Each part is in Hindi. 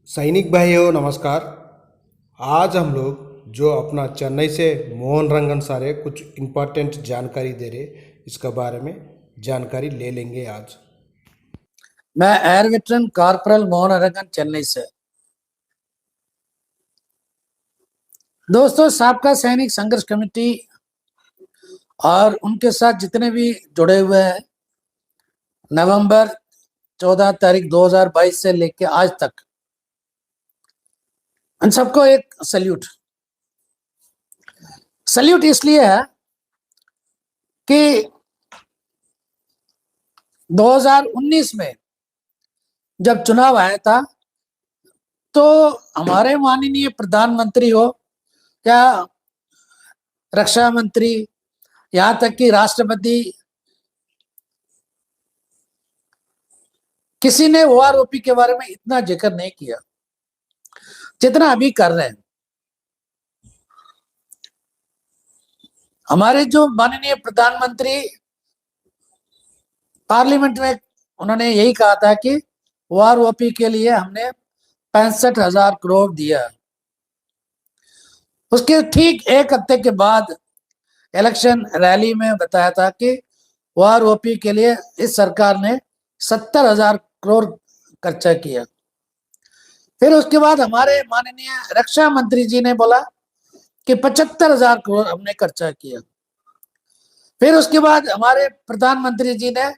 सैनिक भाइयों नमस्कार। आज हम लोग जो अपना चेन्नई से मोहन रंगन सारे कुछ इम्पोर्टेंट जानकारी दे रहे, इसके बारे में जानकारी ले लेंगे आज। मैं air veteran corporal Mohan Aragan Chennai से। दोस्तों, साबका सैनिक संघर्ष कमेटी और उनके साथ जितने भी जुड़े हुए हैं, नवंबर 14 तारीख 2022 से लेकर आज तक, उन सबको एक सल्यूट इसलिए है कि 2019 में जब चुनाव आया था तो हमारे माननीय प्रधानमंत्री हो या रक्षा मंत्री, यहाँ तक कि राष्ट्रपति, किसी ने ओआरओपी के बारे में इतना जिक्र नहीं किया जितना अभी कर रहे हैं। हमारे जो माननीय प्रधानमंत्री पार्लियामेंट में उन्होंने यही कहा था कि ओआरओपी के लिए हमने 65,000 करोड़ दिया। उसके ठीक एक हफ्ते के बाद इलेक्शन रैली में बताया था कि ओआरओपी के लिए इस सरकार ने 70,000 करोड़ खर्चा किया। फिर उसके बाद हमारे माननीय रक्षा मंत्री जी ने बोला कि 75,000 करोड़ हमने खर्चा किया। फिर उसके बाद हमारे प्रधानमंत्री जी ने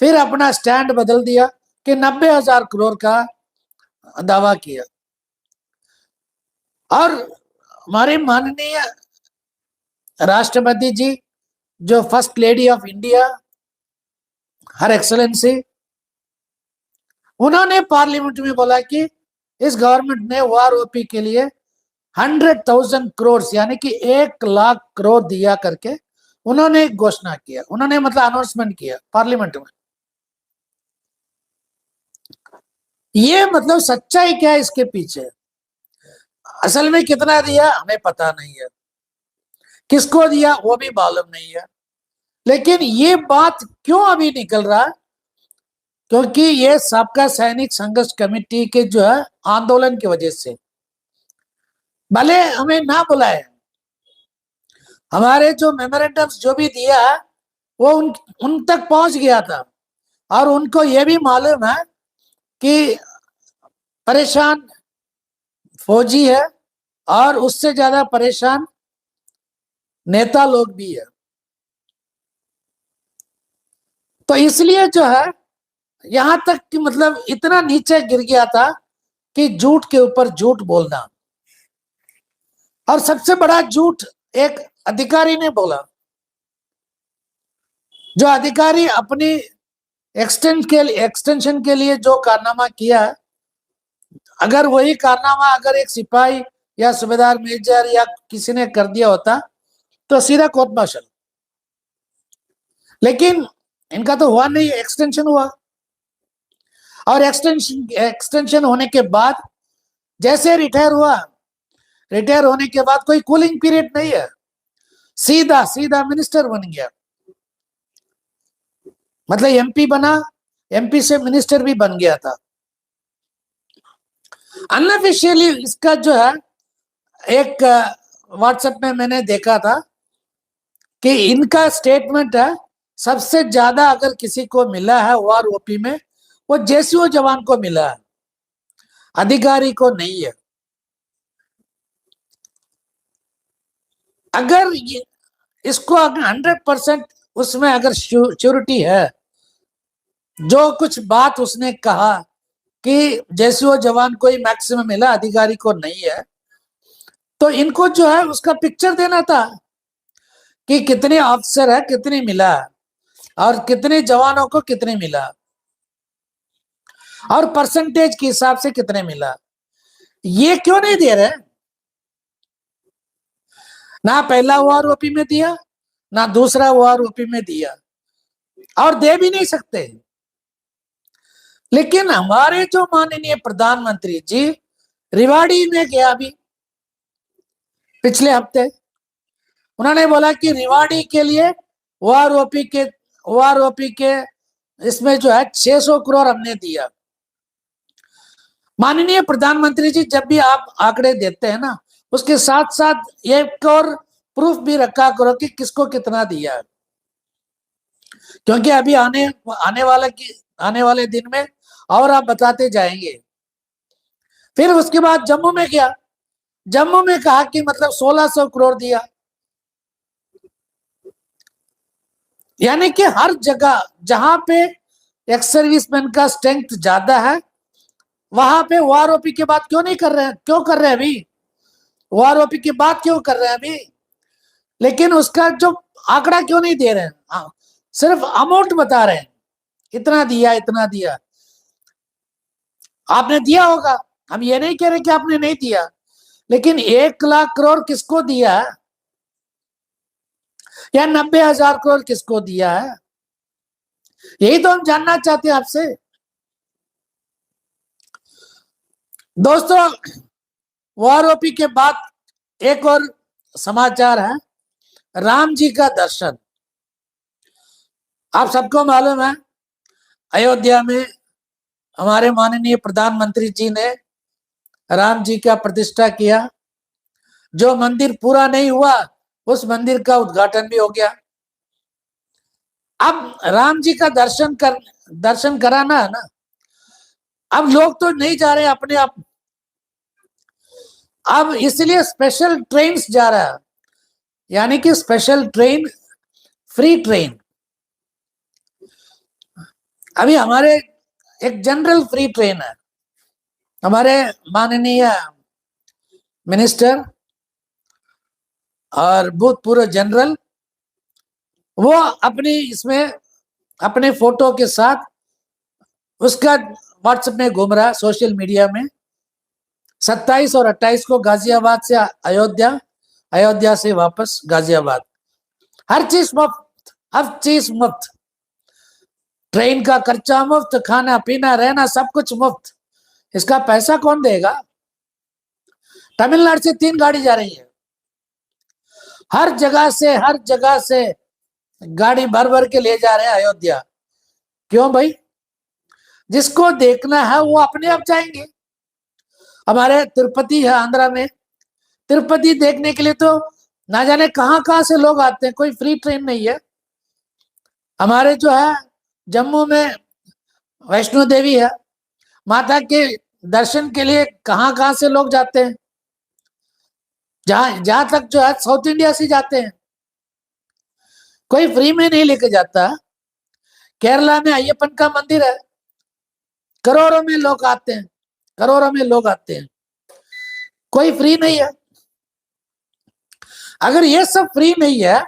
फिर अपना स्टैंड बदल दिया कि 90,000 करोड़ का दावा किया। और हमारे माननीय राष्ट्रपति जी, जो first lady of India, her excellency, उन्होंने पार्लियामेंट में बोला कि इस गवर्नमेंट ने ओआरओपी के लिए 100,000 करोड़ यानी कि 1 लाख करोड़ दिया करके उन्होंने एक घोषणा किया। उन्होंने मतलब अनाउंसमेंट किया पार्लियामेंट में। ये मतलब सच्चाई क्या है इसके पीछे, असल में कितना दिया हमें पता नहीं है, किसको दिया वो भी मालूम नहीं है। लेकिन ये बात क्यों अभी निकल रहा, क्योंकि ये सबका सैनिक संघर्ष कमेटी के जो है आंदोलन की वजह से। भले हमें ना बुलाए, हमारे जो मेमोरेंडम्स जो भी दिया वो उन तक पहुंच गया था। और उनको ये भी मालूम है कि परेशान फौजी है और उससे ज्यादा परेशान नेता लोग भी है। तो इसलिए जो है यहां तक कि मतलब इतना नीचे गिर गया था कि झूठ के ऊपर झूठ बोलना। और सबसे बड़ा झूठ एक अधिकारी ने बोला। जो अधिकारी अपनी एक्सटेंशन के लिए जो कारनामा किया, अगर वही कारनामा अगर एक सिपाही या सूबेदार मेजर या किसी ने कर दिया होता तो सीधा कोर्ट मार्शल। लेकिन इनका तो हुआ नहीं, एक्सटेंशन हुआ। और एक्सटेंशन होने के बाद जैसे रिटायर हुआ, रिटायर होने के बाद कोई कूलिंग पीरियड नहीं है, सीधा सीधा मिनिस्टर बन गया। मतलब एमपी बना, एमपी से मिनिस्टर भी बन गया था। अनऑफिशियली इसका जो है एक व्हाट्सएप में मैंने देखा था कि इनका स्टेटमेंट है, सबसे ज्यादा अगर किसी को मिला है ओआरओपी में वो जेसीओ जवान को मिला है, अधिकारी को नहीं है। अगर इसको अगर 100% उसमें अगर श्योरिटी है, जो कुछ बात उसने कहा कि जेसीओ जवान को ही मैक्सिमम मिला, अधिकारी को नहीं है, तो इनको जो है उसका पिक्चर देना था कि कितने ऑफिसर है, कितने मिला और कितने जवानों को कितने मिला और परसेंटेज के हिसाब से कितने मिला। ये क्यों नहीं दे रहे? ना पहला ओआरओपी में दिया, ना दूसरा ओआरओपी में दिया, और दे भी नहीं सकते। लेकिन हमारे जो माननीय प्रधानमंत्री जी रिवाड़ी में गया अभी पिछले हफ्ते, उन्होंने बोला कि रिवाड़ी के लिए ओआरओपी के इसमें जो है 600 करोड़ हमने दिया। माननीय प्रधानमंत्री जी, जब भी आप आंकड़े देते हैं ना, उसके साथ साथ एक और प्रूफ भी रखा करो कि किसको कितना दिया है, क्योंकि अभी आने वाले दिन में और आप बताते जाएंगे। फिर उसके बाद जम्मू में क्या, जम्मू में कहा कि मतलब 1600 करोड़ दिया, यानी कि हर जगह जहां पे एक्स सर्विसमैन का स्ट्रेंथ ज्यादा है, वहां पे ओआरओपी की बात क्यों नहीं कर रहे हैं? क्यों कर रहे हैं अभी? ओआरओपी की बात क्यों कर रहे हैं अभी? लेकिन उसका जो आंकड़ा क्यों नहीं दे रहे हैं? हाँ, सिर्फ अमाउंट बता रहे हैं, इतना दिया इतना दिया। आपने दिया होगा, हम ये नहीं कह रहे कि आपने नहीं दिया, लेकिन 1 लाख करोड़ किसको दिया है, या 90,000 करोड़ किसको दिया है? यही तो हम जानना चाहते हैं आपसे। दोस्तों, ओआरओपी के बाद एक और समाचार है, राम जी का दर्शन। आप सबको मालूम है, अयोध्या में हमारे माननीय प्रधानमंत्री जी ने राम जी का प्रतिष्ठा किया। जो मंदिर पूरा नहीं हुआ, उस मंदिर का उद्घाटन भी हो गया। अब राम जी का दर्शन कराना है ना, अब लोग तो नहीं जा रहे अपने आप, अब इसलिए स्पेशल ट्रेन जा रहा है, यानी कि स्पेशल ट्रेन, फ्री ट्रेन। अभी हमारे एक जनरल फ्री ट्रेन है, हमारे माननीय मिनिस्टर और भूतपूर्व जनरल, वो अपनी इसमें अपने फोटो के साथ उसका व्हाट्सएप में घूम रहा है, सोशल मीडिया में। 27 और 28 को गाजियाबाद से अयोध्या, अयोध्या से वापस गाजियाबाद, हर चीज मुफ्त, हर चीज मुफ्त, ट्रेन का खर्चा मुफ्त, खाना पीना रहना सब कुछ मुफ्त। इसका पैसा कौन देगा? तमिलनाडु से 3 गाड़ी जा रही है, हर जगह से गाड़ी भर भर के ले जा रहे हैं अयोध्या। क्यों भाई? जिसको देखना है वो अपने आप जाएंगे। हमारे तिरुपति है आंध्रा में, तिरुपति देखने के लिए तो ना जाने कहां कहां से लोग आते हैं, कोई फ्री ट्रेन नहीं है। हमारे जो है जम्मू में वैष्णो देवी है, माता के दर्शन के लिए कहां कहां से लोग जाते हैं, जहां जहां तक जो है साउथ इंडिया से जाते हैं, कोई फ्री में नहीं लेके जाता। केरला में अय्यप्पन का मंदिर है, करोड़ों में लोग आते हैं, करोड़ों में लोग आते हैं, कोई फ्री नहीं है। अगर ये सब फ्री नहीं है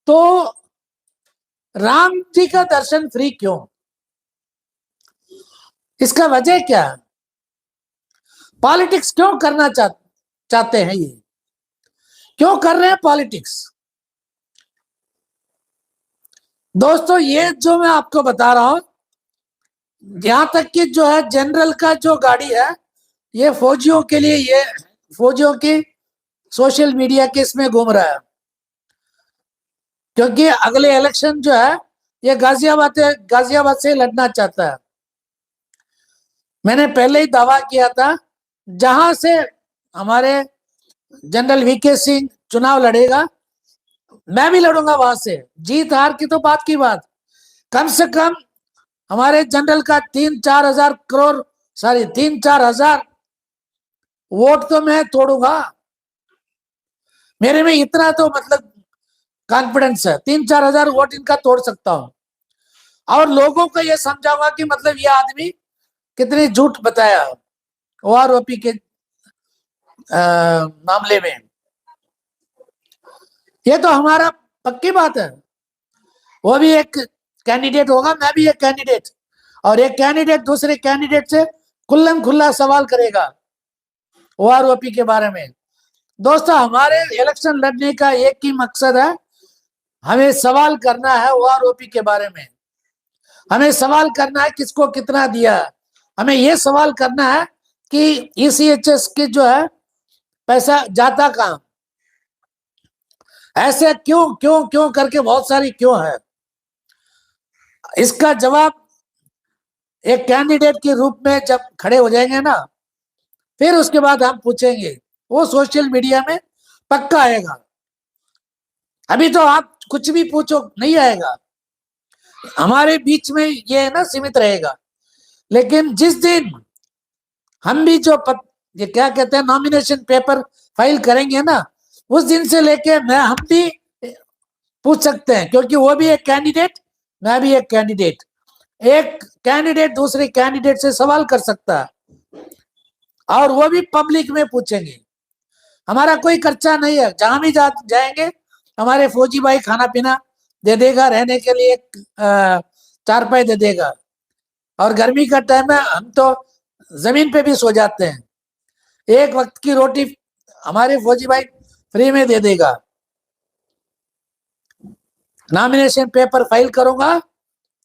तो राम जी का दर्शन फ्री क्यों? इसका वजह क्या है? पॉलिटिक्स क्यों करना चाहते हैं? ये क्यों कर रहे हैं पॉलिटिक्स? दोस्तों, ये जो मैं आपको बता रहा हूं, यहां तक कि जो है जनरल का जो गाड़ी है, ये फौजियों के लिए, ये फौजियों की सोशल मीडिया के इसमें घूम रहा है, क्योंकि अगले इलेक्शन जो है ये गाजियाबाद से लड़ना चाहता है। मैंने पहले ही दावा किया था, जहां से हमारे जनरल वीके सिंह चुनाव लड़ेगा, मैं भी लड़ूंगा वहां से। जीत हार की तो बात की बात, कम से कम हमारे जनरल का 3-4 हजार वोट तो मैं तोड़ूंगा। मेरे में इतना तो मतलब कॉन्फिडेंस है, 3-4 हजार वोट इनका तोड़ सकता हूं, और लोगों को यह समझाऊंगा कि मतलब ये आदमी कितनी झूठ बताया ओआरओपी के मामले में। ये तो हमारा पक्की बात है, वो भी एक कैंडिडेट होगा, मैं भी एक कैंडिडेट, और एक कैंडिडेट दूसरे कैंडिडेट से खुल्लम खुल्ला सवाल करेगा ओआरओपी के बारे में। दोस्तों, हमारे इलेक्शन लड़ने का एक ही मकसद है, हमें सवाल करना है ओआरओपी के बारे में, हमें सवाल करना है किसको कितना दिया, हमें यह सवाल करना है कि ईसीएचएस की जो है पैसा जाता कहां, ऐसे क्यों क्यों क्यों करके बहुत सारी क्यों है। इसका जवाब एक कैंडिडेट के रूप में जब खड़े हो जाएंगे ना, फिर उसके बाद हम पूछेंगे, वो सोशल मीडिया में पक्का आएगा। अभी तो आप कुछ भी पूछो नहीं आएगा, हमारे बीच में ये है ना सीमित रहेगा। लेकिन जिस दिन हम भी ये क्या कहते हैं नॉमिनेशन पेपर फाइल करेंगे ना, उस दिन से लेके हम भी पूछ सकते हैं, क्योंकि वो भी एक कैंडिडेट, मैं भी एक कैंडिडेट। एक कैंडिडेट दूसरे कैंडिडेट से सवाल कर सकता है और वो भी पब्लिक में पूछेंगे। हमारा कोई खर्चा नहीं है, जहां भी जाएंगे हमारे फौजी भाई खाना पीना दे देगा, रहने के लिए चारपाई दे देगा। और गर्मी का टाइम है, हम तो जमीन पे भी सो जाते हैं। एक वक्त की रोटी हमारे फौजी भाई फ्री में दे देगा। नॉमिनेशन पेपर फाइल करूंगा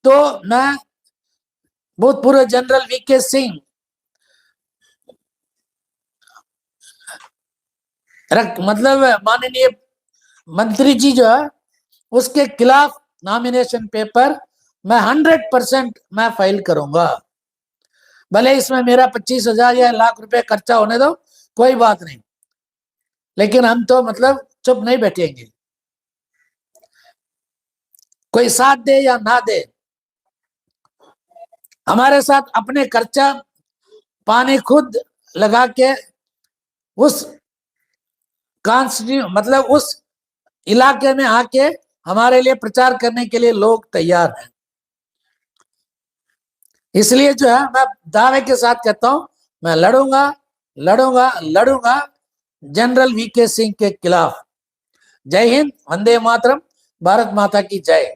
तो मैं भूतपूर्व जनरल वीके सिंह मतलब माननीय मंत्री जी जो है उसके खिलाफ नॉमिनेशन पेपर मैं 100% मैं फाइल करूंगा। भले इसमें मेरा 25,000 या लाख रुपए खर्चा होने दो, कोई बात नहीं, लेकिन हम तो मतलब चुप नहीं बैठेंगे। कोई साथ दे या ना दे, हमारे साथ अपने खर्चा पानी खुद लगा के उस मतलब उस इलाके में आके हमारे लिए प्रचार करने के लिए लोग तैयार हैं। इसलिए जो है मैं दावे के साथ कहता हूं, मैं लड़ूंगा लड़ूंगा लड़ूंगा जनरल वीके सिंह के खिलाफ। जय हिंद, वंदे मातरम, भारत माता की जय।